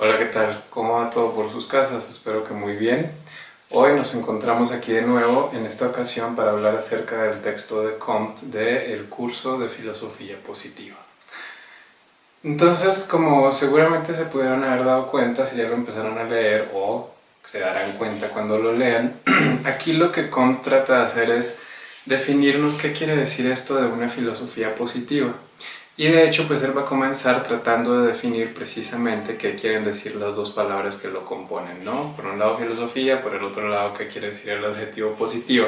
Hola, ¿qué tal? ¿Cómo va todo por sus casas? Espero que muy bien. Hoy nos encontramos aquí de nuevo, en esta ocasión para hablar acerca del texto de Comte del curso de Filosofía Positiva. Entonces, como seguramente se pudieron haber dado cuenta si ya lo empezaron a leer o se darán cuenta cuando lo lean, aquí lo que Comte trata de hacer es definirnos qué quiere decir esto de una filosofía positiva. Y de hecho, pues él va a comenzar tratando de definir precisamente qué quieren decir las dos palabras que lo componen, ¿no? Por un lado filosofía, por el otro lado qué quiere decir el adjetivo positivo.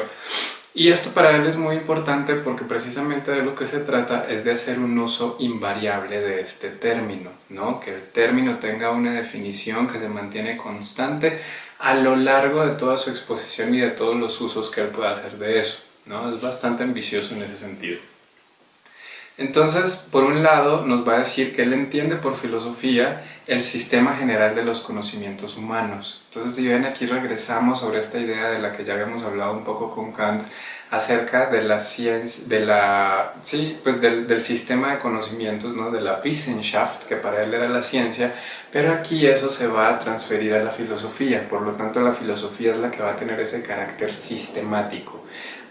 Y esto para él es muy importante porque precisamente de lo que se trata es de hacer un uso invariable de este término, ¿no? Que el término tenga una definición que se mantiene constante a lo largo de toda su exposición y de todos los usos que él pueda hacer de eso, ¿no? Es bastante ambicioso en ese sentido. Entonces, por un lado, nos va a decir que él entiende por filosofía el sistema general de los conocimientos humanos. Entonces, si ven, aquí regresamos sobre esta idea de la que ya habíamos hablado un poco con Kant acerca de la ciencia, del sistema de conocimientos, ¿no? De la Wissenschaft, que para él era la ciencia, pero aquí eso se va a transferir a la filosofía. Por lo tanto, la filosofía es la que va a tener ese carácter sistemático.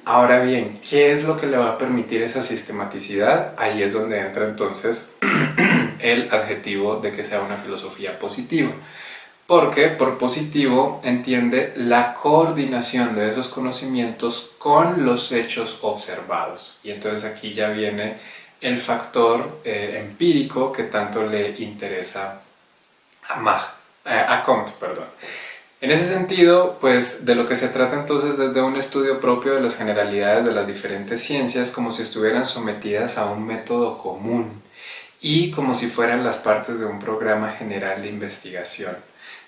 Ahora bien, ¿qué es lo que le va a permitir esa sistematicidad? Ahí es donde entra entonces el adjetivo de que sea una filosofía positiva. Porque por positivo entiende la coordinación de esos conocimientos con los hechos observados. Y entonces aquí ya viene el factor empírico que tanto le interesa a Comte, perdón. En ese sentido, pues de lo que se trata entonces es de un estudio propio de las generalidades de las diferentes ciencias como si estuvieran sometidas a un método común y como si fueran las partes de un programa general de investigación.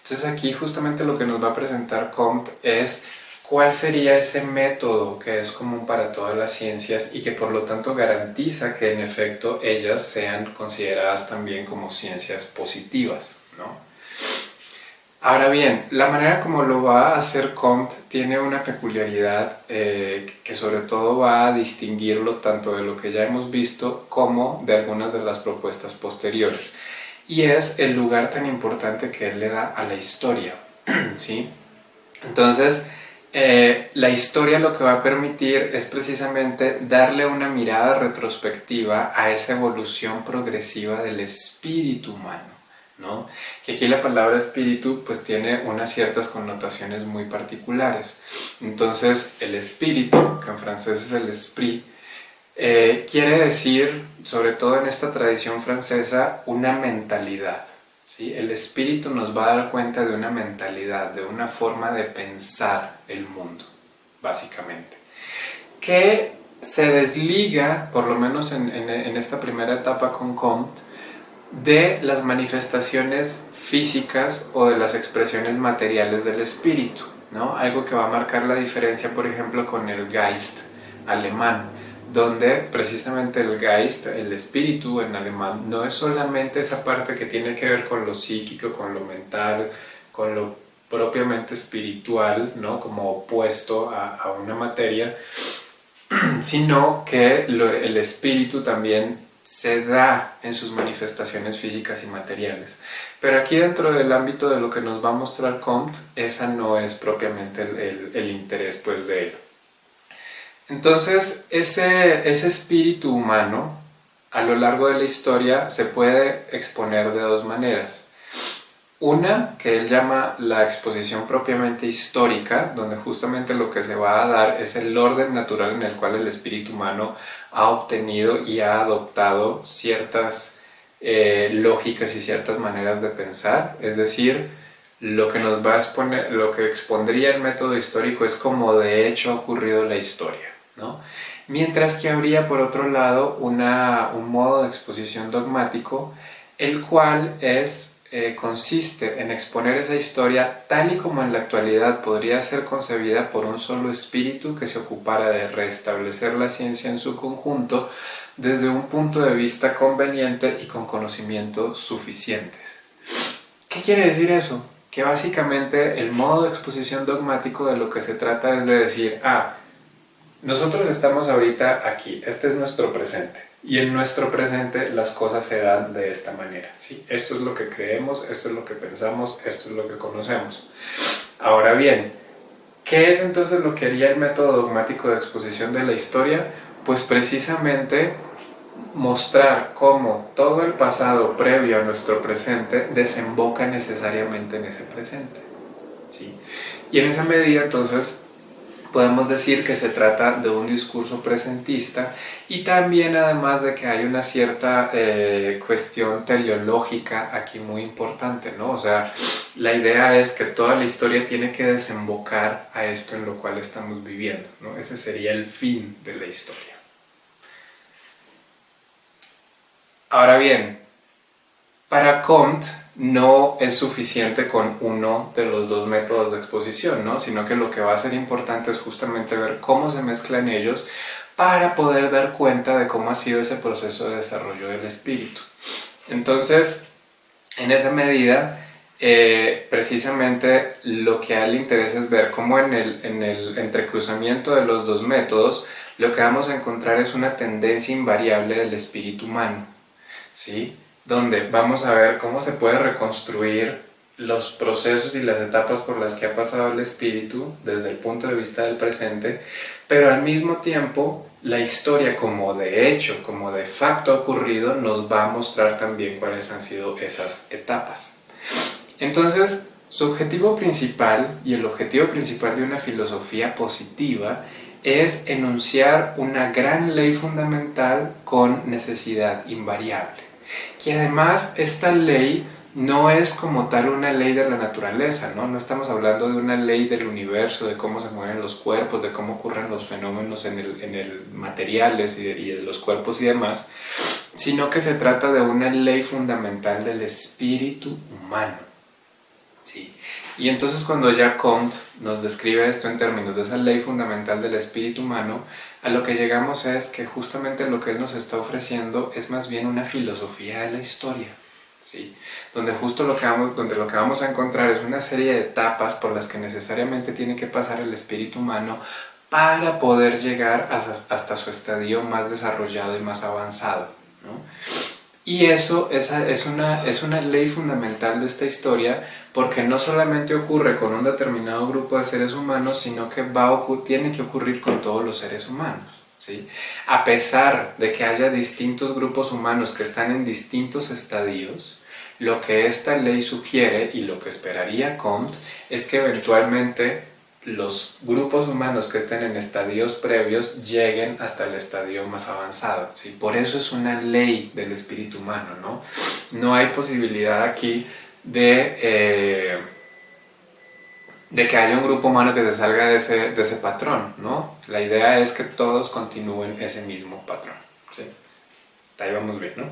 Entonces aquí justamente lo que nos va a presentar Comte es cuál sería ese método que es común para todas las ciencias y que por lo tanto garantiza que en efecto ellas sean consideradas también como ciencias positivas, ¿no? Ahora bien, la manera como lo va a hacer Comte tiene una peculiaridad que sobre todo va a distinguirlo tanto de lo que ya hemos visto como de algunas de las propuestas posteriores. Y es el lugar tan importante que él le da a la historia, ¿sí? Entonces, la historia lo que va a permitir es precisamente darle una mirada retrospectiva a esa evolución progresiva del espíritu humano, ¿no? Que aquí la palabra espíritu pues tiene unas ciertas connotaciones muy particulares. Entonces el espíritu, que en francés es el esprit, quiere decir, sobre todo en esta tradición francesa, una mentalidad, ¿sí? El espíritu nos va a dar cuenta de una mentalidad, de una forma de pensar el mundo, básicamente, que se desliga, por lo menos en esta primera etapa con Comte, de las manifestaciones físicas o de las expresiones materiales del espíritu, ¿no? Algo que va a marcar la diferencia, por ejemplo, con el Geist alemán, donde precisamente el Geist, el espíritu en alemán, no es solamente esa parte que tiene que ver con lo psíquico, con lo mental, con lo propiamente espiritual, ¿no? Como opuesto a una materia, sino que el espíritu también se da en sus manifestaciones físicas y materiales. Pero aquí dentro del ámbito de lo que nos va a mostrar Comte, esa no es propiamente el interés pues de él. Entonces, ese espíritu humano a lo largo de la historia se puede exponer de dos maneras. Una, que él llama la exposición propiamente histórica, donde justamente lo que se va a dar es el orden natural en el cual el espíritu humano ha obtenido y ha adoptado ciertas lógicas y ciertas maneras de pensar. Es decir, lo que nos va a exponer, lo que expondría el método histórico es como de hecho ha ocurrido la historia, ¿no? Mientras que habría por otro lado un modo de exposición dogmático, el cual consiste en exponer esa historia tal y como en la actualidad podría ser concebida por un solo espíritu que se ocupara de restablecer la ciencia en su conjunto desde un punto de vista conveniente y con conocimientos suficientes. ¿Qué quiere decir eso? Que básicamente el modo de exposición dogmático de lo que se trata es de decir, nosotros estamos ahorita aquí, este es nuestro presente. Y en nuestro presente las cosas se dan de esta manera, ¿sí? Esto es lo que creemos, esto es lo que pensamos, esto es lo que conocemos. Ahora bien, ¿qué es entonces lo que haría el método dogmático de exposición de la historia? Pues precisamente mostrar cómo todo el pasado previo a nuestro presente desemboca necesariamente en ese presente, ¿sí? Y en esa medida entonces podemos decir que se trata de un discurso presentista y también además de que hay una cierta cuestión teleológica aquí muy importante, ¿no? O sea, la idea es que toda la historia tiene que desembocar a esto en lo cual estamos viviendo, ¿no? Ese sería el fin de la historia. Ahora bien, para Comte no es suficiente con uno de los dos métodos de exposición, ¿no? Sino que lo que va a ser importante es justamente ver cómo se mezclan ellos para poder dar cuenta de cómo ha sido ese proceso de desarrollo del espíritu. Entonces, en esa medida, precisamente lo que a él le interesa es ver cómo en el entrecruzamiento de los dos métodos lo que vamos a encontrar es una tendencia invariable del espíritu humano, ¿sí? Donde vamos a ver cómo se puede reconstruir los procesos y las etapas por las que ha pasado el espíritu desde el punto de vista del presente, pero al mismo tiempo la historia como de hecho, como de facto ocurrido, nos va a mostrar también cuáles han sido esas etapas. Entonces, su objetivo principal y el objetivo principal de una filosofía positiva es enunciar una gran ley fundamental con necesidad invariable. Que además esta ley no es como tal una ley de la naturaleza, ¿no? No estamos hablando de una ley del universo, de cómo se mueven los cuerpos, de cómo ocurren los fenómenos en el materiales y de los cuerpos y demás, sino que se trata de una ley fundamental del espíritu humano. Sí. Y entonces cuando ya Comte nos describe esto en términos de esa ley fundamental del espíritu humano, a lo que llegamos es que justamente lo que él nos está ofreciendo es más bien una filosofía de la historia, ¿sí? Donde justo lo que vamos a encontrar es una serie de etapas por las que necesariamente tiene que pasar el espíritu humano para poder llegar hasta su estadio más desarrollado y más avanzado, ¿no? Y eso es una ley fundamental de esta historia porque no solamente ocurre con un determinado grupo de seres humanos, sino que tiene que ocurrir con todos los seres humanos, ¿sí? A pesar de que haya distintos grupos humanos que están en distintos estadios, lo que esta ley sugiere y lo que esperaría Comte es que eventualmente los grupos humanos que estén en estadios previos lleguen hasta el estadio más avanzado, ¿sí? Por eso es una ley del espíritu humano, ¿no? No hay posibilidad aquí de que haya un grupo humano que se salga de ese patrón, ¿no? La idea es que todos continúen ese mismo patrón, ¿sí? Ahí vamos bien, ¿no?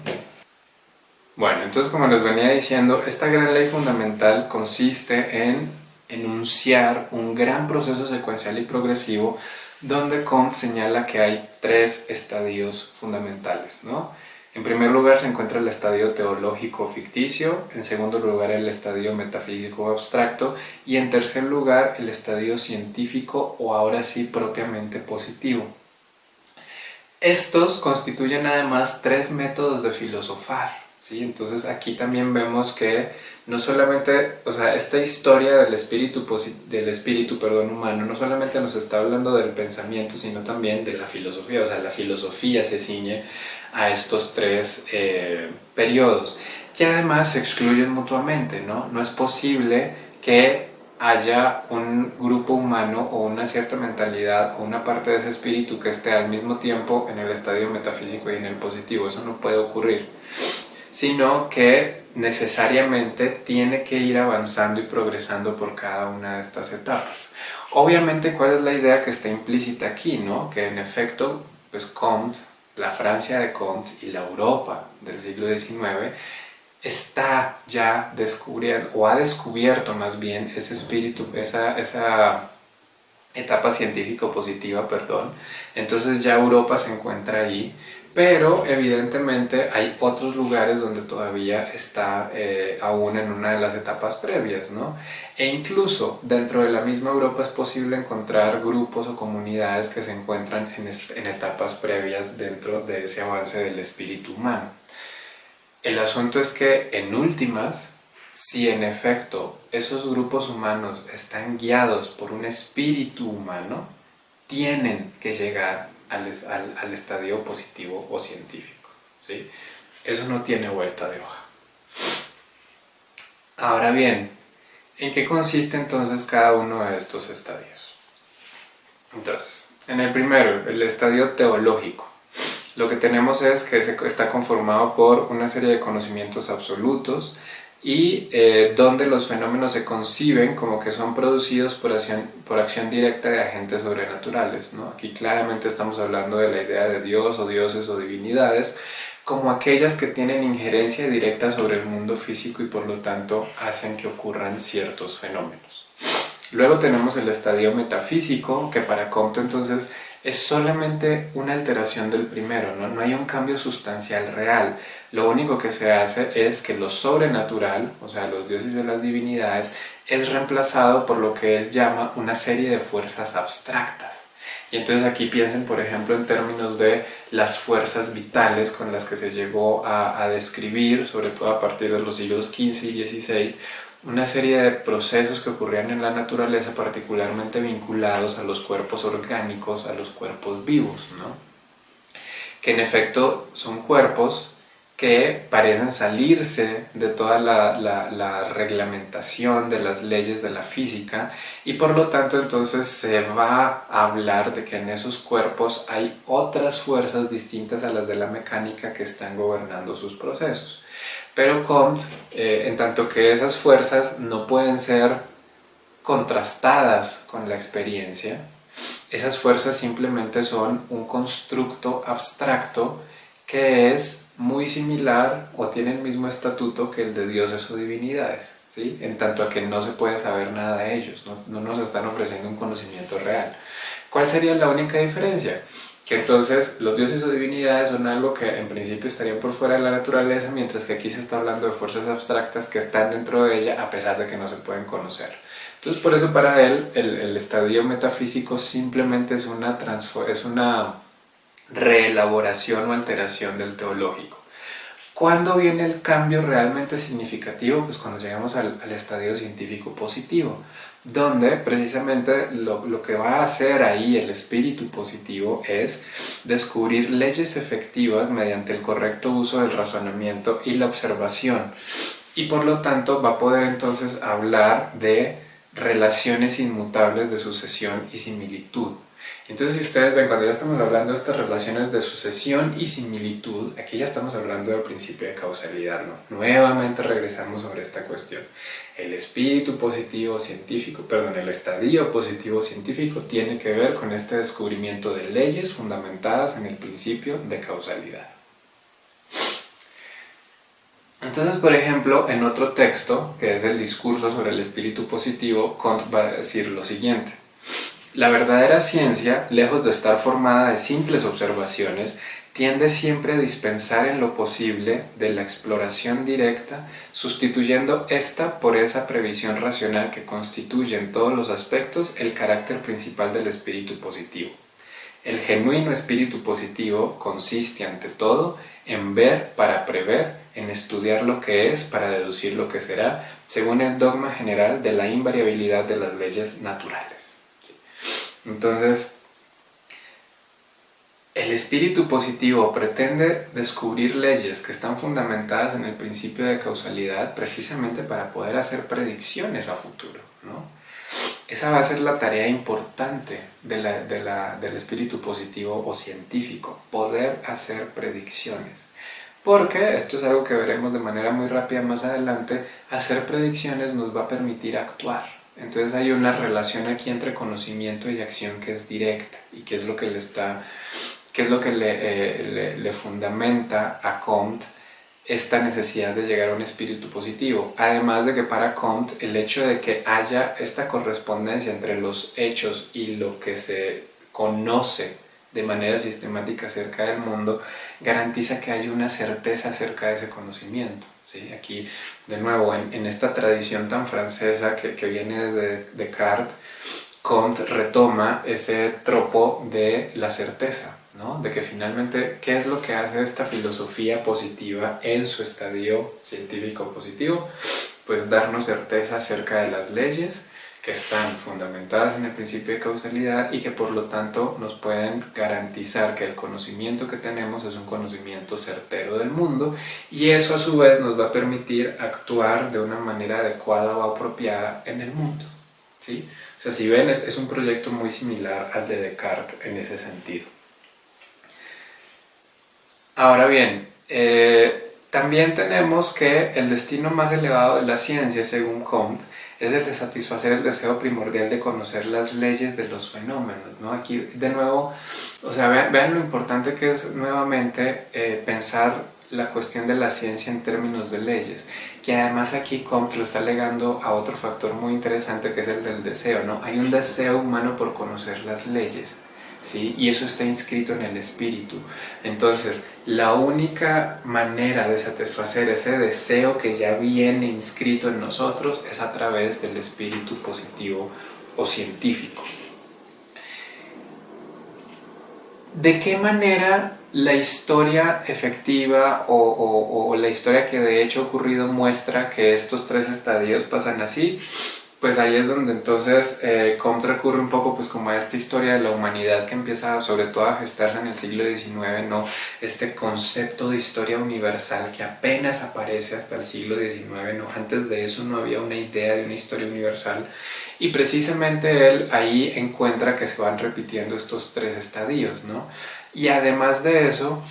Bueno, entonces como les venía diciendo, esta gran ley fundamental consiste en enunciar un gran proceso secuencial y progresivo donde Comte señala que hay tres estadios fundamentales, ¿no? En primer lugar se encuentra el estadio teológico ficticio, en segundo lugar el estadio metafísico abstracto y en tercer lugar el estadio científico o ahora sí propiamente positivo. Estos constituyen además tres métodos de filosofar, ¿sí? Entonces aquí también vemos que no solamente, o sea, esta historia del espíritu humano no solamente nos está hablando del pensamiento, sino también de la filosofía, o sea, la filosofía se ciñe a estos tres periodos, que además se excluyen mutuamente, ¿no? No es posible que haya un grupo humano o una cierta mentalidad o una parte de ese espíritu que esté al mismo tiempo en el estadio metafísico y en el positivo, eso no puede ocurrir, sino que necesariamente tiene que ir avanzando y progresando por cada una de estas etapas. Obviamente, ¿cuál es la idea que está implícita aquí, ¿no? Que en efecto, pues Comte, la Francia de Comte y la Europa del siglo XIX está ya descubriendo, o ha descubierto más bien ese espíritu, esa etapa científico-positiva, perdón. Entonces ya Europa se encuentra ahí, pero evidentemente hay otros lugares donde todavía está aún en una de las etapas previas, ¿no? E incluso dentro de la misma Europa es posible encontrar grupos o comunidades que se encuentran en etapas previas dentro de ese avance del espíritu humano. El asunto es que en últimas, si en efecto esos grupos humanos están guiados por un espíritu humano, tienen que llegar al estadio positivo o científico, ¿sí? Eso no tiene vuelta de hoja. Ahora bien, ¿en qué consiste entonces cada uno de estos estadios? Entonces, en el primero, el estadio teológico, lo que tenemos es que está conformado por una serie de conocimientos absolutos y donde los fenómenos se conciben como que son producidos por acción directa de agentes sobrenaturales, ¿no? Aquí claramente estamos hablando de la idea de Dios o dioses o divinidades como aquellas que tienen injerencia directa sobre el mundo físico y por lo tanto hacen que ocurran ciertos fenómenos. Luego tenemos el estadio metafísico, que para Comte entonces es solamente una alteración del primero, ¿no? No hay un cambio sustancial real. Lo único que se hace es que lo sobrenatural, o sea, los dioses y las divinidades, es reemplazado por lo que él llama una serie de fuerzas abstractas. Y entonces aquí piensen, por ejemplo, en términos de las fuerzas vitales con las que se llegó a describir, sobre todo a partir de los siglos XV y XVI, una serie de procesos que ocurrían en la naturaleza, particularmente vinculados a los cuerpos orgánicos, a los cuerpos vivos, ¿no? Que en efecto son cuerpos que parecen salirse de toda la reglamentación de las leyes de la física y por lo tanto entonces se va a hablar de que en esos cuerpos hay otras fuerzas distintas a las de la mecánica que están gobernando sus procesos. Pero Comte, en tanto que esas fuerzas no pueden ser contrastadas con la experiencia, esas fuerzas simplemente son un constructo abstracto que es muy similar o tiene el mismo estatuto que el de dioses o divinidades, ¿sí? En tanto a que no se puede saber nada de ellos, no nos están ofreciendo un conocimiento real. ¿Cuál sería la única diferencia? Que entonces los dioses o divinidades son algo que en principio estarían por fuera de la naturaleza, mientras que aquí se está hablando de fuerzas abstractas que están dentro de ella a pesar de que no se pueden conocer. Entonces por eso para él el estadio metafísico simplemente es una reelaboración o alteración del teológico. ¿Cuándo viene el cambio realmente significativo? Pues cuando llegamos al estadio científico positivo, donde precisamente lo que va a hacer ahí el espíritu positivo es descubrir leyes efectivas mediante el correcto uso del razonamiento y la observación. Y por lo tanto va a poder entonces hablar de relaciones inmutables de sucesión y similitud. Entonces, si ustedes ven, cuando ya estamos hablando de estas relaciones de sucesión y similitud, aquí ya estamos hablando del principio de causalidad, ¿no? Nuevamente regresamos sobre esta cuestión. El espíritu positivo científico, perdón, el estadio positivo científico tiene que ver con este descubrimiento de leyes fundamentadas en el principio de causalidad. Entonces, por ejemplo, en otro texto, que es el discurso sobre el espíritu positivo, Comte va a decir lo siguiente. La verdadera ciencia, lejos de estar formada de simples observaciones, tiende siempre a dispensar en lo posible de la exploración directa, sustituyendo esta por esa previsión racional que constituye en todos los aspectos el carácter principal del espíritu positivo. El genuino espíritu positivo consiste ante todo en ver para prever, en estudiar lo que es para deducir lo que será, según el dogma general de la invariabilidad de las leyes naturales. Entonces, el espíritu positivo pretende descubrir leyes que están fundamentadas en el principio de causalidad precisamente para poder hacer predicciones a futuro, ¿no? Esa va a ser la tarea importante del espíritu positivo o científico, poder hacer predicciones. Porque, esto es algo que veremos de manera muy rápida más adelante, hacer predicciones nos va a permitir actuar. Entonces hay una relación aquí entre conocimiento y acción que es directa y que es lo que le fundamenta a Comte esta necesidad de llegar a un espíritu positivo. Además de que para Comte el hecho de que haya esta correspondencia entre los hechos y lo que se conoce de manera sistemática acerca del mundo, garantiza que haya una certeza acerca de ese conocimiento, ¿sí? Aquí, de nuevo, en esta tradición tan francesa que viene de Descartes, Comte retoma ese tropo de la certeza, ¿no? De que finalmente, ¿qué es lo que hace esta filosofía positiva en su estadio científico positivo? Pues darnos certeza acerca de las leyes que están fundamentadas en el principio de causalidad y que por lo tanto nos pueden garantizar que el conocimiento que tenemos es un conocimiento certero del mundo, y eso a su vez nos va a permitir actuar de una manera adecuada o apropiada en el mundo, ¿sí? O sea, si ven, es un proyecto muy similar al de Descartes en ese sentido. Ahora bien, también tenemos que el destino más elevado de la ciencia, según Comte, es el de satisfacer el deseo primordial de conocer las leyes de los fenómenos, ¿no? Aquí, de nuevo, o sea, vean lo importante que es nuevamente pensar la cuestión de la ciencia en términos de leyes, que además aquí Comte lo está legando a otro factor muy interesante, que es el del deseo, ¿no? Hay un deseo humano por conocer las leyes, ¿sí? Y eso está inscrito en el espíritu. Entonces, la única manera de satisfacer ese deseo que ya viene inscrito en nosotros es a través del espíritu positivo o científico. ¿De qué manera la historia efectiva o la historia que de hecho ha ocurrido muestra que estos tres estadios pasan así? Pues ahí es donde entonces Comte recurre un poco pues como a esta historia de la humanidad que empieza sobre todo a gestarse en el siglo XIX, ¿no? Este concepto de historia universal que apenas aparece hasta el siglo XIX, ¿no? Antes de eso no había una idea de una historia universal, y precisamente él ahí encuentra que se van repitiendo estos tres estadios, ¿no? Y además de eso,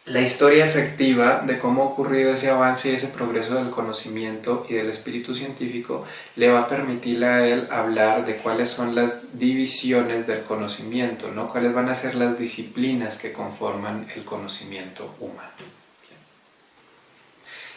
la historia efectiva de cómo ha ocurrido ese avance y ese progreso del conocimiento y del espíritu científico le va a permitir a él hablar de cuáles son las divisiones del conocimiento, ¿no? Cuáles van a ser las disciplinas que conforman el conocimiento humano.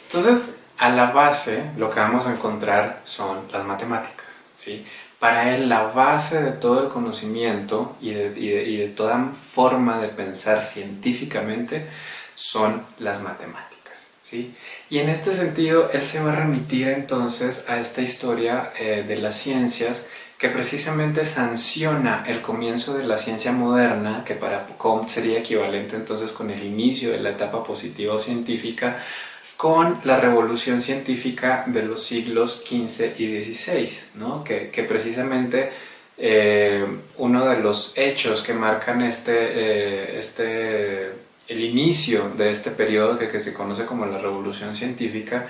Entonces, a la base lo que vamos a encontrar son las matemáticas, ¿sí? Para él la base de todo el conocimiento y de toda forma de pensar científicamente son las matemáticas, ¿sí? Y en este sentido él se va a remitir entonces a esta historia de las ciencias que precisamente sanciona el comienzo de la ciencia moderna, que para Comte sería equivalente entonces con el inicio de la etapa positiva o científica, con la revolución científica de los siglos XV y XVI, ¿no? que precisamente uno de los hechos que marcan el inicio de este periodo que se conoce como la revolución científica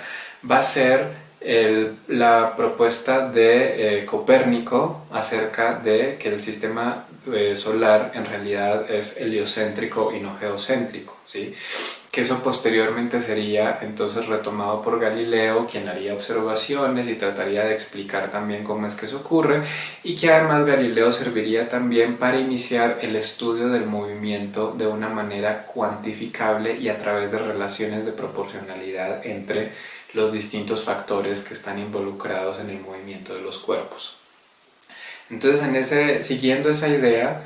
va a ser la propuesta de Copérnico acerca de que el sistema solar en realidad es heliocéntrico y no geocéntrico, ¿sí? Que eso posteriormente sería entonces retomado por Galileo, quien haría observaciones y trataría de explicar también cómo es que eso ocurre, y que además Galileo serviría también para iniciar el estudio del movimiento de una manera cuantificable y a través de relaciones de proporcionalidad entre los distintos factores que están involucrados en el movimiento de los cuerpos. Entonces, siguiendo esa idea,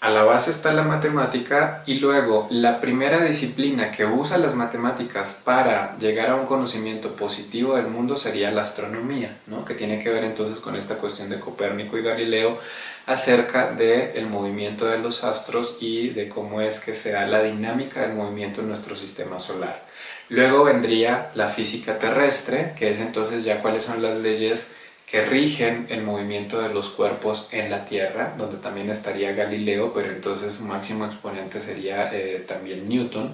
a la base está la matemática, y luego la primera disciplina que usa las matemáticas para llegar a un conocimiento positivo del mundo sería la astronomía, ¿no? Que tiene que ver entonces con esta cuestión de Copérnico y Galileo acerca del movimiento de los astros y de cómo es que se da la dinámica del movimiento en nuestro sistema solar. Luego vendría la física terrestre, que es entonces ya cuáles son las leyes que rigen el movimiento de los cuerpos en la Tierra, donde también estaría Galileo, pero entonces su máximo exponente sería también Newton.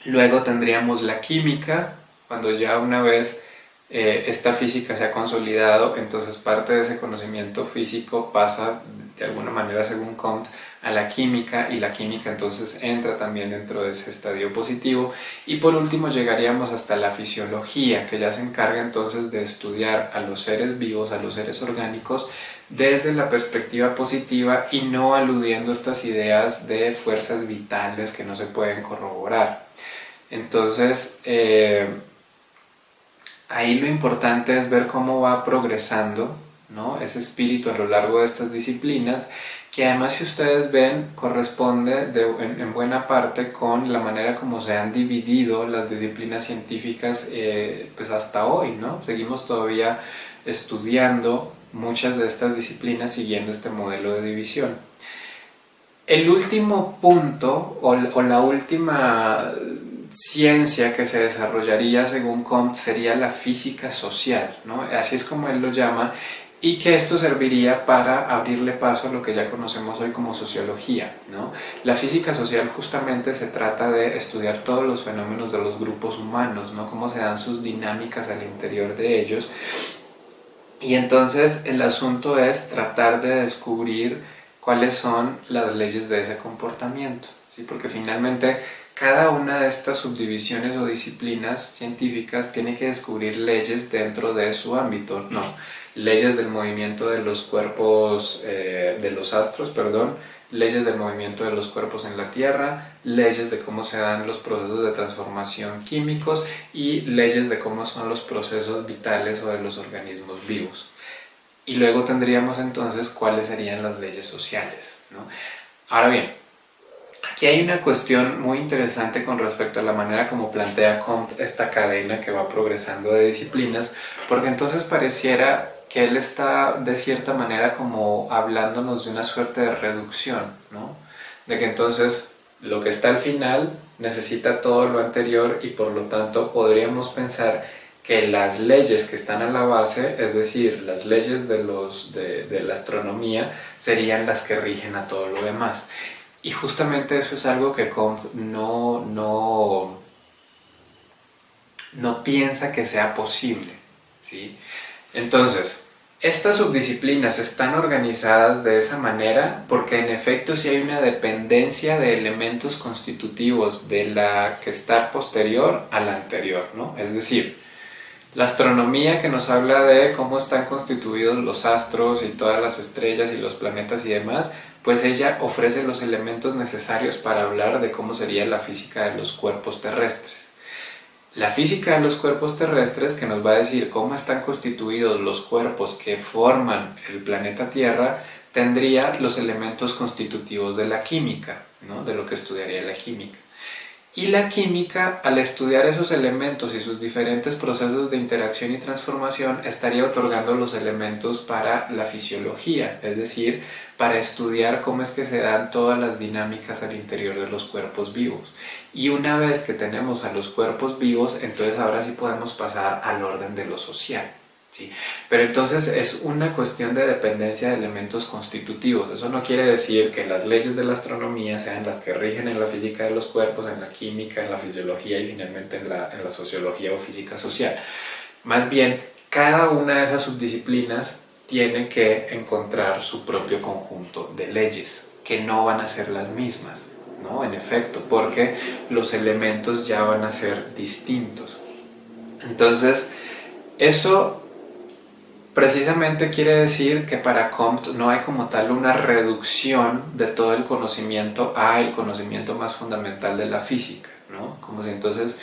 Luego tendríamos la química, cuando ya una vez esta física se ha consolidado, entonces parte de ese conocimiento físico pasa de alguna manera, según Comte, a la química, y la química entonces entra también dentro de ese estadio positivo. Y por último llegaríamos hasta la fisiología, que ya se encarga entonces de estudiar a los seres vivos, a los seres orgánicos, desde la perspectiva positiva y no aludiendo a estas ideas de fuerzas vitales que no se pueden corroborar. Entonces, ahí lo importante es ver cómo va progresando, ¿no? Ese espíritu a lo largo de estas disciplinas, que además, si ustedes ven, corresponde en buena parte con la manera como se han dividido las disciplinas científicas pues hasta hoy, ¿no? Seguimos todavía estudiando muchas de estas disciplinas siguiendo este modelo de división. El último punto o la última ciencia que se desarrollaría según Comte sería la física social, ¿no? Así es como él lo llama, y que esto serviría para abrirle paso a lo que ya conocemos hoy como sociología, ¿no? La física social justamente se trata de estudiar todos los fenómenos de los grupos humanos, ¿no? Cómo se dan sus dinámicas al interior de ellos, y entonces el asunto es tratar de descubrir cuáles son las leyes de ese comportamiento, ¿sí? Porque finalmente cada una de estas subdivisiones o disciplinas científicas tiene que descubrir leyes dentro de su ámbito, ¿no? Leyes del movimiento de los cuerpos, de los astros, perdón, leyes del movimiento de los cuerpos en la Tierra, leyes de cómo se dan los procesos de transformación químicos y leyes de cómo son los procesos vitales o de los organismos vivos. Y luego tendríamos entonces cuáles serían las leyes sociales, ¿no? Ahora bien, aquí hay una cuestión muy interesante con respecto a la manera como plantea Comte esta cadena que va progresando de disciplinas, porque entonces pareciera que él está de cierta manera como hablándonos de una suerte de reducción, ¿no? De que entonces lo que está al final necesita todo lo anterior y por lo tanto podríamos pensar que las leyes que están a la base, es decir, las leyes de la astronomía, serían las que rigen a todo lo demás. Y justamente eso es algo que Comte no piensa que sea posible, ¿sí? Entonces, estas subdisciplinas están organizadas de esa manera porque en efecto sí hay una dependencia de elementos constitutivos de la que está posterior a la anterior, ¿no? Es decir, la astronomía que nos habla de cómo están constituidos los astros y todas las estrellas y los planetas y demás, pues ella ofrece los elementos necesarios para hablar de cómo sería la física de los cuerpos terrestres. La física de los cuerpos terrestres, que nos va a decir cómo están constituidos los cuerpos que forman el planeta Tierra, tendría los elementos constitutivos de la química, ¿no? De lo que estudiaría la química. Y la química, al estudiar esos elementos y sus diferentes procesos de interacción y transformación, estaría otorgando los elementos para la fisiología, es decir, para estudiar cómo es que se dan todas las dinámicas al interior de los cuerpos vivos. Y una vez que tenemos a los cuerpos vivos, entonces ahora sí podemos pasar al orden de lo social. Sí, pero entonces es una cuestión de dependencia de elementos constitutivos. Eso no quiere decir que las leyes de la astronomía sean las que rigen en la física de los cuerpos, en la química, en la fisiología y finalmente en la sociología o física social. Más bien, cada una de esas subdisciplinas tiene que encontrar su propio conjunto de leyes, que no van a ser las mismas, ¿no? En efecto, porque los elementos ya van a ser distintos. Entonces, eso precisamente quiere decir que para Comte no hay como tal una reducción de todo el conocimiento a el conocimiento más fundamental de la física, ¿no? Como si entonces,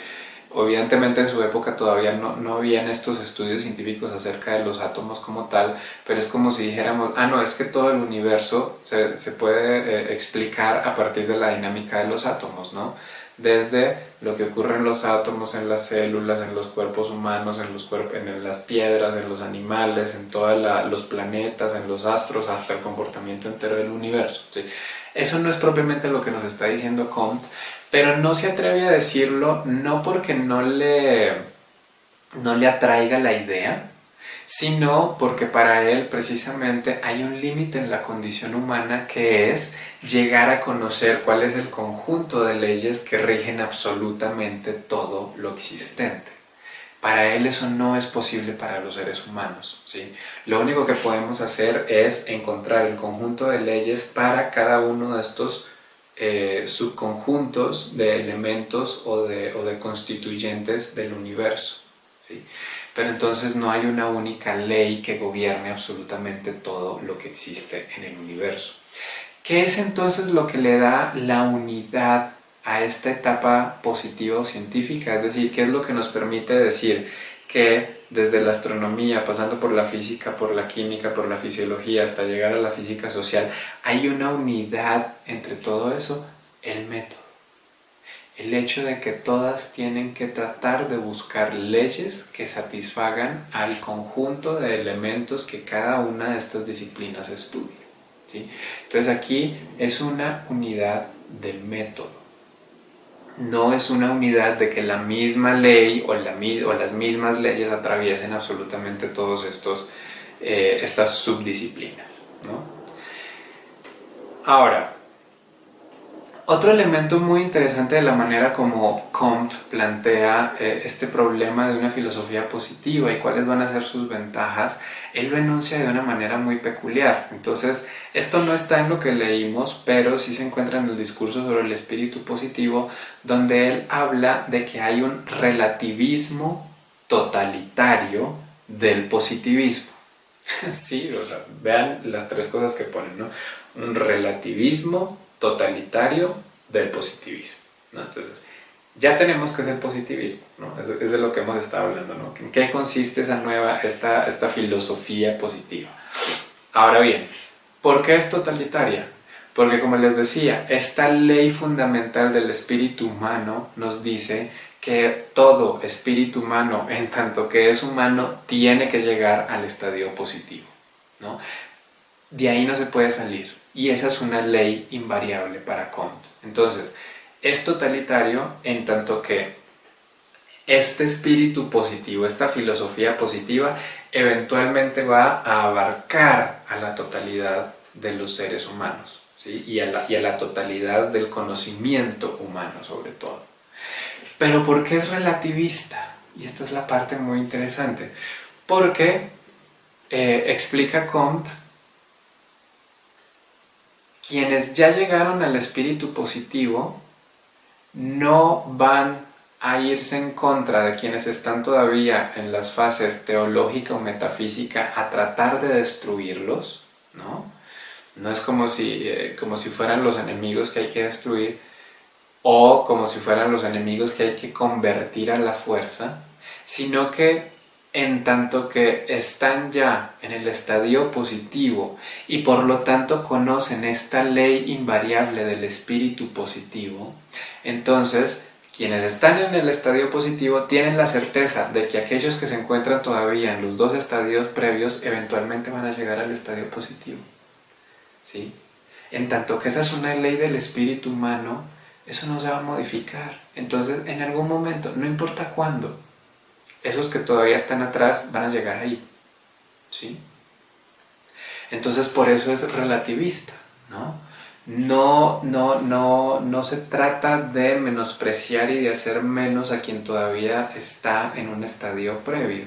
evidentemente en su época todavía no habían estos estudios científicos acerca de los átomos como tal, pero es como si dijéramos, no, es que todo el universo se puede explicar a partir de la dinámica de los átomos, ¿no? Desde lo que ocurre en los átomos, en las células, en los cuerpos humanos, en las piedras, en los animales, en todos los planetas, en los astros, hasta el comportamiento entero del universo, ¿sí? Eso no es propiamente lo que nos está diciendo Comte, pero no se atreve a decirlo no porque no le atraiga la idea, sino porque para él precisamente hay un límite en la condición humana que es llegar a conocer cuál es el conjunto de leyes que rigen absolutamente todo lo existente. Para él eso no es posible para los seres humanos, ¿sí? Lo único que podemos hacer es encontrar el conjunto de leyes para cada uno de estos subconjuntos de elementos o de constituyentes del universo, ¿sí? Pero entonces no hay una única ley que gobierne absolutamente todo lo que existe en el universo. ¿Qué es entonces lo que le da la unidad a esta etapa positiva o científica? Es decir, ¿qué es lo que nos permite decir que desde la astronomía, pasando por la física, por la química, por la fisiología, hasta llegar a la física social, hay una unidad entre todo eso, el método. El hecho de que todas tienen que tratar de buscar leyes que satisfagan al conjunto de elementos que cada una de estas disciplinas estudia, ¿sí? Entonces aquí es una unidad de método. No es una unidad de que la misma ley o las mismas leyes atraviesen absolutamente todos estas subdisciplinas, ¿no? Ahora, otro elemento muy interesante de la manera como Comte plantea este problema de una filosofía positiva y cuáles van a ser sus ventajas, él lo enuncia de una manera muy peculiar. Entonces, esto no está en lo que leímos, pero sí se encuentra en el discurso sobre el espíritu positivo, donde él habla de que hay un relativismo totalitario del positivismo. Sí, o sea, vean las tres cosas que ponen, ¿no? Un relativismo totalitario del positivismo, ¿no? Entonces, ya tenemos que es el positivismo, ¿no? Es de lo que hemos estado hablando, ¿no? ¿En qué consiste esta filosofía positiva? Ahora bien, ¿por qué es totalitaria? Porque, como les decía, esta ley fundamental del espíritu humano nos dice que todo espíritu humano, en tanto que es humano, tiene que llegar al estadio positivo, ¿no? De ahí no se puede salir. Y esa es una ley invariable para Comte. Entonces, es totalitario en tanto que este espíritu positivo, esta filosofía positiva, eventualmente va a abarcar a la totalidad de los seres humanos, ¿sí? y a la totalidad del conocimiento humano sobre todo. Pero ¿por qué es relativista? Y esta es la parte muy interesante. Porque, explica Comte, quienes ya llegaron al espíritu positivo no van a irse en contra de quienes están todavía en las fases teológica o metafísica a tratar de destruirlos, ¿no? No es como si fueran los enemigos que hay que destruir o como si fueran los enemigos que hay que convertir a la fuerza, sino que en tanto que están ya en el estadio positivo y por lo tanto conocen esta ley invariable del espíritu positivo, entonces quienes están en el estadio positivo tienen la certeza de que aquellos que se encuentran todavía en los dos estadios previos eventualmente van a llegar al estadio positivo, ¿sí? En tanto que esa es una ley del espíritu humano, eso no se va a modificar. Entonces, en algún momento, no importa cuándo, esos que todavía están atrás van a llegar ahí, ¿sí? Entonces, por eso es relativista, ¿no? No se trata de menospreciar y de hacer menos a quien todavía está en un estadio previo,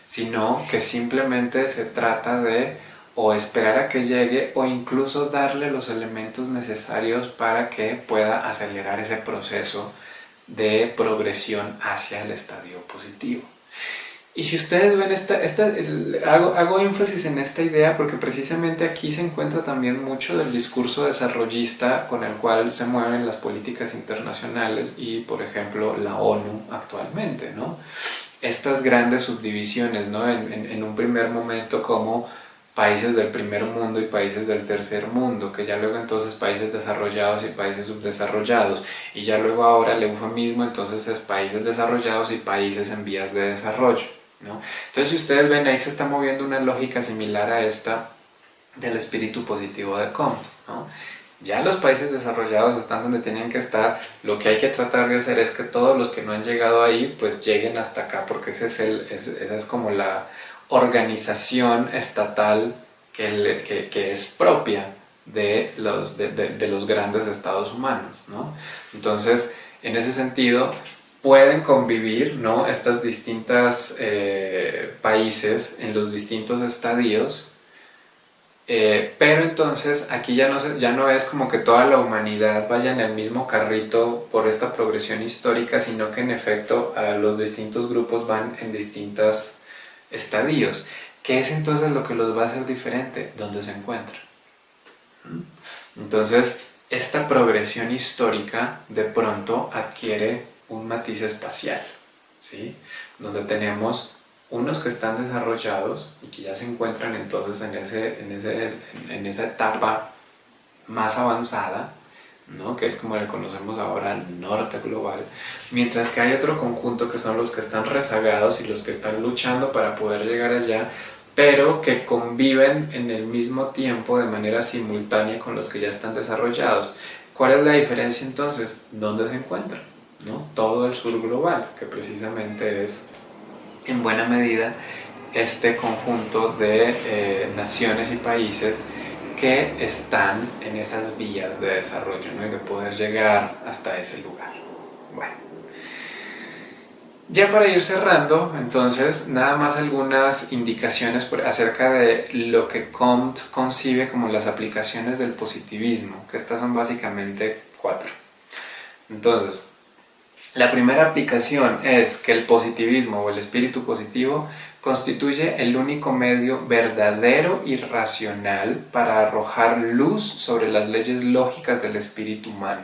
sino que simplemente se trata de o esperar a que llegue o incluso darle los elementos necesarios para que pueda acelerar ese proceso de progresión hacia el estadio positivo. Y si ustedes ven hago énfasis en esta idea porque precisamente aquí se encuentra también mucho del discurso desarrollista con el cual se mueven las políticas internacionales y, por ejemplo, la ONU actualmente, ¿no? Estas grandes subdivisiones, ¿no? En un primer momento como países del primer mundo y países del tercer mundo, que ya luego entonces países desarrollados y países subdesarrollados, y ya luego ahora el eufemismo entonces es países desarrollados y países en vías de desarrollo, ¿no? Entonces, si ustedes ven, ahí se está moviendo una lógica similar a esta del espíritu positivo de Comte, ¿no? Ya los países desarrollados están donde tienen que estar, lo que hay que tratar de hacer es que todos los que no han llegado ahí pues lleguen hasta acá, porque esa es como la organización estatal que es propia de los grandes estados humanos, ¿no? Entonces, en ese sentido, pueden convivir, ¿no? Estas distintas países en los distintos estadios, pero entonces aquí ya no es como que toda la humanidad vaya en el mismo carrito por esta progresión histórica, sino que en efecto los distintos grupos van en distintos estadios. ¿Qué es entonces lo que los va a hacer diferente? ¿Dónde se encuentran? Entonces, esta progresión histórica de pronto adquiere un matiz espacial, ¿sí? Donde tenemos unos que están desarrollados y que ya se encuentran entonces en esa etapa más avanzada, ¿no? Que es como le conocemos ahora norte global, mientras que hay otro conjunto que son los que están rezagados y los que están luchando para poder llegar allá, pero que conviven en el mismo tiempo de manera simultánea con los que ya están desarrollados. ¿Cuál es la diferencia entonces? ¿Dónde se encuentran? ¿No? Todo el sur global, que precisamente es en buena medida este conjunto de naciones y países que están en esas vías de desarrollo, ¿no? Y de poder llegar hasta ese lugar. Bueno, ya para ir cerrando, entonces, nada más algunas indicaciones acerca de lo que Comte concibe como las aplicaciones del positivismo, que estas son básicamente 4. Entonces, la primera aplicación es que el positivismo o el espíritu positivo constituye el único medio verdadero y racional para arrojar luz sobre las leyes lógicas del espíritu humano.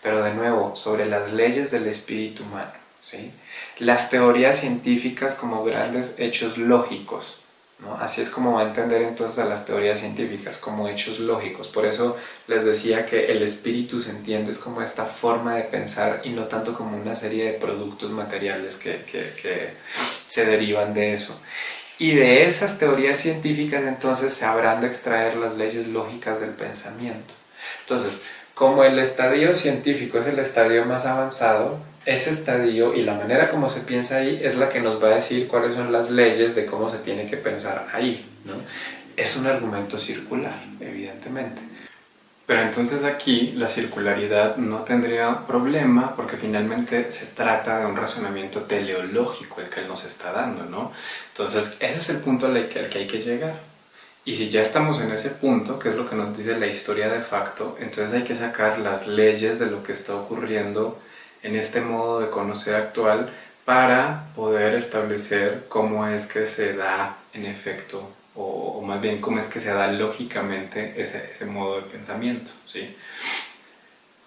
Pero de nuevo, sobre las leyes del espíritu humano, ¿sí? Las teorías científicas como grandes hechos lógicos, ¿no? Así es como va a entender entonces a las teorías científicas, como hechos lógicos. Por eso les decía que el espíritu se entiende es como esta forma de pensar y no tanto como una serie de productos materiales que se derivan de eso. Y de esas teorías científicas entonces se habrán de extraer las leyes lógicas del pensamiento. Entonces, como el estadio científico es el estadio más avanzado, ese estadio y la manera como se piensa ahí es la que nos va a decir cuáles son las leyes de cómo se tiene que pensar ahí, ¿no? Es un argumento circular, evidentemente. Pero entonces aquí la circularidad no tendría problema porque finalmente se trata de un razonamiento teleológico el que él nos está dando, ¿no? Entonces ese es el punto al que hay que llegar. Y si ya estamos en ese punto, que es lo que nos dice la historia de facto, entonces hay que sacar las leyes de lo que está ocurriendo en este modo de conocer actual para poder establecer cómo es que se da en efecto, o más bien cómo es que se da lógicamente ese modo de pensamiento, ¿sí?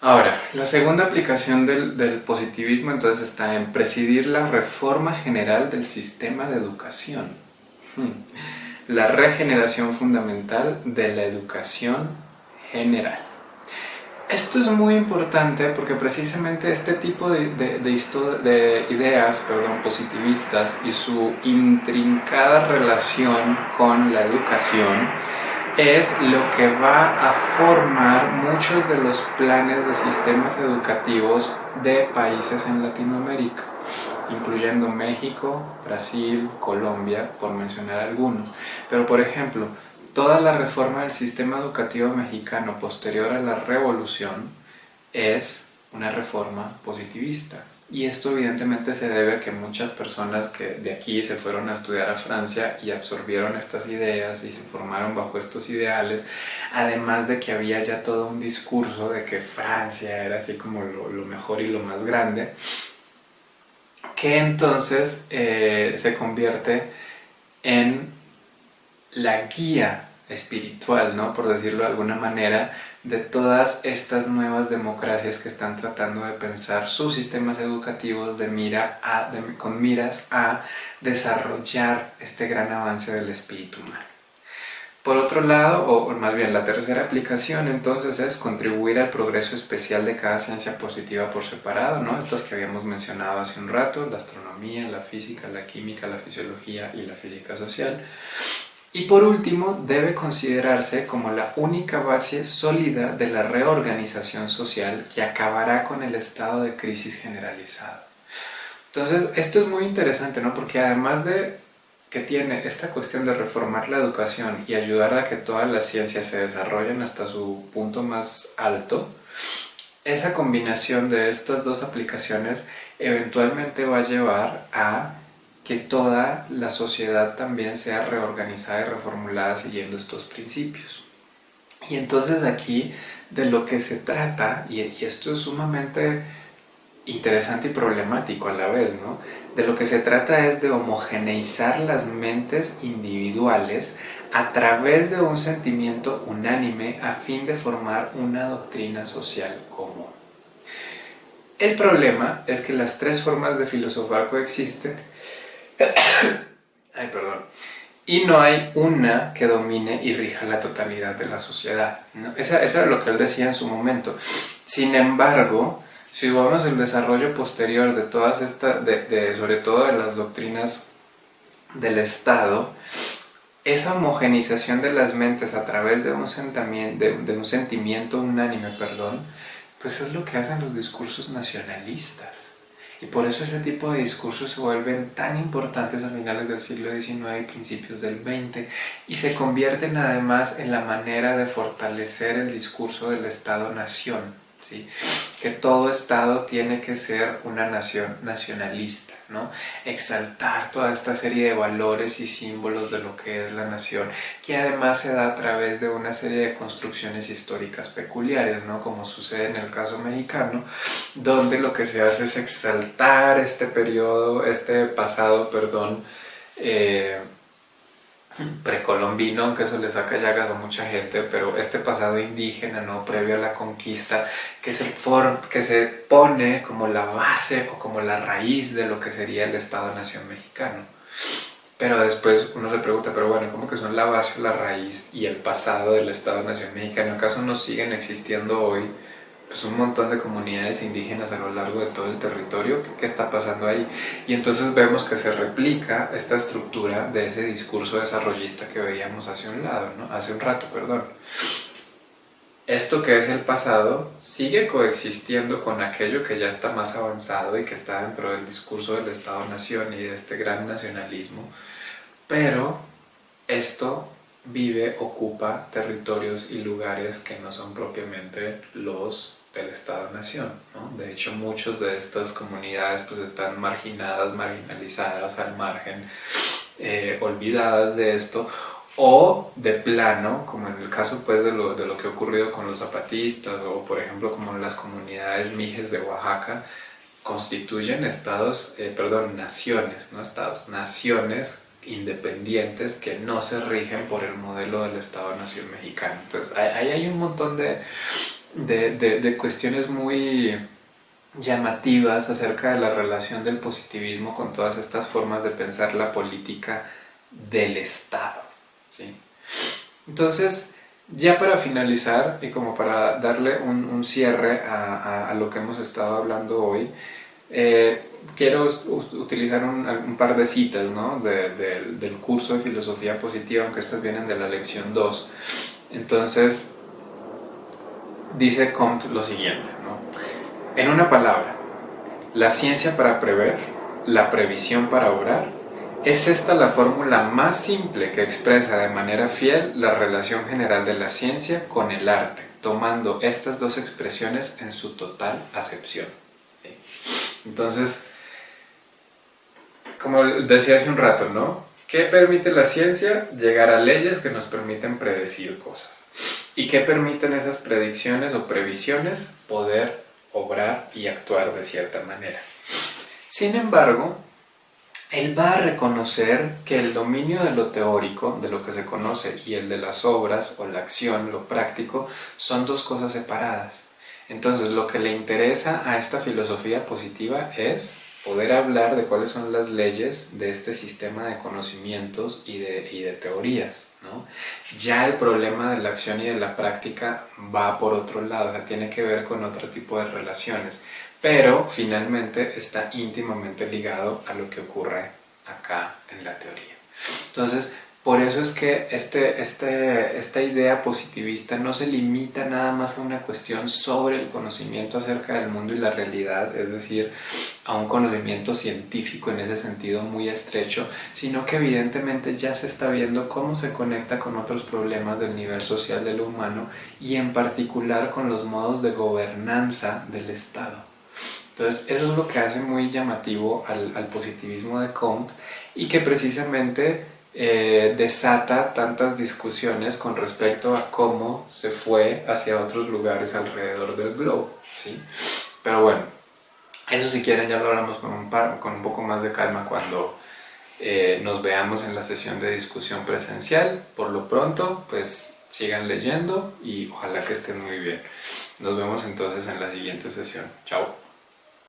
Ahora, la segunda aplicación del positivismo entonces está en presidir la reforma general del sistema de educación. La regeneración fundamental de la educación general. Esto es muy importante porque precisamente este tipo de ideas positivistas y su intrincada relación con la educación es lo que va a formar muchos de los planes de sistemas educativos de países en Latinoamérica, incluyendo México, Brasil, Colombia, por mencionar algunos. Pero por ejemplo, toda la reforma del sistema educativo mexicano posterior a la revolución es una reforma positivista. Y esto evidentemente se debe a que muchas personas que de aquí se fueron a estudiar a Francia y absorbieron estas ideas y se formaron bajo estos ideales, además de que había ya todo un discurso de que Francia era así como lo mejor y lo más grande, que entonces se convierte en la guía espiritual, ¿no? Por decirlo de alguna manera, de todas estas nuevas democracias que están tratando de pensar sus sistemas educativos con miras a desarrollar este gran avance del espíritu humano. Por otro lado, o más bien la tercera aplicación entonces es contribuir al progreso especial de cada ciencia positiva por separado, ¿no? Estas que habíamos mencionado hace un rato, la astronomía, la física, la química, la fisiología y la física social. Y por último, debe considerarse como la única base sólida de la reorganización social que acabará con el estado de crisis generalizado. Entonces, esto es muy interesante, ¿no? Porque además de que tiene esta cuestión de reformar la educación y ayudar a que todas las ciencias se desarrollen hasta su punto más alto, esa combinación de estas dos aplicaciones eventualmente va a llevar a que toda la sociedad también sea reorganizada y reformulada siguiendo estos principios. Y entonces aquí de lo que se trata, y esto es sumamente interesante y problemático a la vez, ¿no? De lo que se trata es de homogeneizar las mentes individuales a través de un sentimiento unánime a fin de formar una doctrina social común. El problema es que las tres formas de filosofar coexisten. Ay, perdón. Y no hay una que domine y rija la totalidad de la sociedad, ¿no? Eso era lo que él decía en su momento. Sin embargo, si vemos el desarrollo posterior de todas estas, sobre todo de las doctrinas del Estado, esa homogenización de las mentes a través de un sentimiento unánime, pues es lo que hacen los discursos nacionalistas. Y por eso ese tipo de discursos se vuelven tan importantes a finales del siglo XIX y principios del XX y se convierten además en la manera de fortalecer el discurso del Estado-nación, ¿sí? Que todo Estado tiene que ser una nación nacionalista, ¿no? Exaltar toda esta serie de valores y símbolos de lo que es la nación, que además se da a través de una serie de construcciones históricas peculiares, ¿no? Como sucede en el caso mexicano, donde lo que se hace es exaltar este pasado, precolombino, aunque eso le saca llagas a mucha gente, pero este pasado indígena, ¿no? Previo a la conquista, que se pone como la base o como la raíz de lo que sería el Estado-Nación mexicano. Pero después uno se pregunta, pero bueno, ¿cómo que son la base, la raíz y el pasado del Estado-Nación mexicano? ¿Acaso no siguen existiendo hoy pues un montón de comunidades indígenas a lo largo de todo el territorio? ¿Qué está pasando ahí? Y entonces vemos que se replica esta estructura de ese discurso desarrollista que veíamos hace un rato. Esto que es el pasado sigue coexistiendo con aquello que ya está más avanzado y que está dentro del discurso del Estado-Nación y de este gran nacionalismo, pero esto ocupa territorios y lugares que no son propiamente los del Estado-Nación, ¿no? De hecho, muchas de estas comunidades pues están marginalizadas, al margen, olvidadas de esto, o de plano, como en el caso pues de lo que ha ocurrido con los zapatistas, o por ejemplo como en las comunidades mijes de Oaxaca, constituyen naciones independientes que no se rigen por el modelo del Estado-Nación mexicano. Entonces ahí hay un montón de cuestiones muy llamativas acerca de la relación del positivismo con todas estas formas de pensar la política del Estado, ¿sí? Entonces, ya para finalizar y como para darle un cierre a lo que hemos estado hablando hoy, quiero utilizar un par de citas, ¿no? del curso de filosofía positiva, aunque estas vienen de la lección 2. Entonces, dice Comte lo siguiente, ¿no? En una palabra, la ciencia para prever, la previsión para obrar, es esta la fórmula más simple que expresa de manera fiel la relación general de la ciencia con el arte, tomando estas dos expresiones en su total acepción. ¿Sí? Entonces, como decía hace un rato, ¿no? ¿Qué permite la ciencia? Llegar a leyes que nos permiten predecir cosas. ¿Y qué permiten esas predicciones o previsiones? Poder obrar y actuar de cierta manera. Sin embargo, él va a reconocer que el dominio de lo teórico, de lo que se conoce, y el de las obras o la acción, lo práctico, son dos cosas separadas. Entonces, lo que le interesa a esta filosofía positiva es poder hablar de cuáles son las leyes de este sistema de conocimientos y de teorías, ¿no? Ya el problema de la acción y de la práctica va por otro lado, o sea, tiene que ver con otro tipo de relaciones, pero finalmente está íntimamente ligado a lo que ocurre acá en la teoría. Entonces, por eso es que esta idea positivista no se limita nada más a una cuestión sobre el conocimiento acerca del mundo y la realidad, es decir, a un conocimiento científico en ese sentido muy estrecho, sino que evidentemente ya se está viendo cómo se conecta con otros problemas del nivel social de lo humano y en particular con los modos de gobernanza del Estado. Entonces, eso es lo que hace muy llamativo al positivismo de Comte y que precisamente desata tantas discusiones con respecto a cómo se fue hacia otros lugares alrededor del globo, ¿sí? Pero bueno, eso si quieren ya lo hablamos con un poco más de calma cuando nos veamos en la sesión de discusión presencial. Por lo pronto, pues sigan leyendo y ojalá que estén muy bien. Nos vemos entonces en la siguiente sesión. Chao.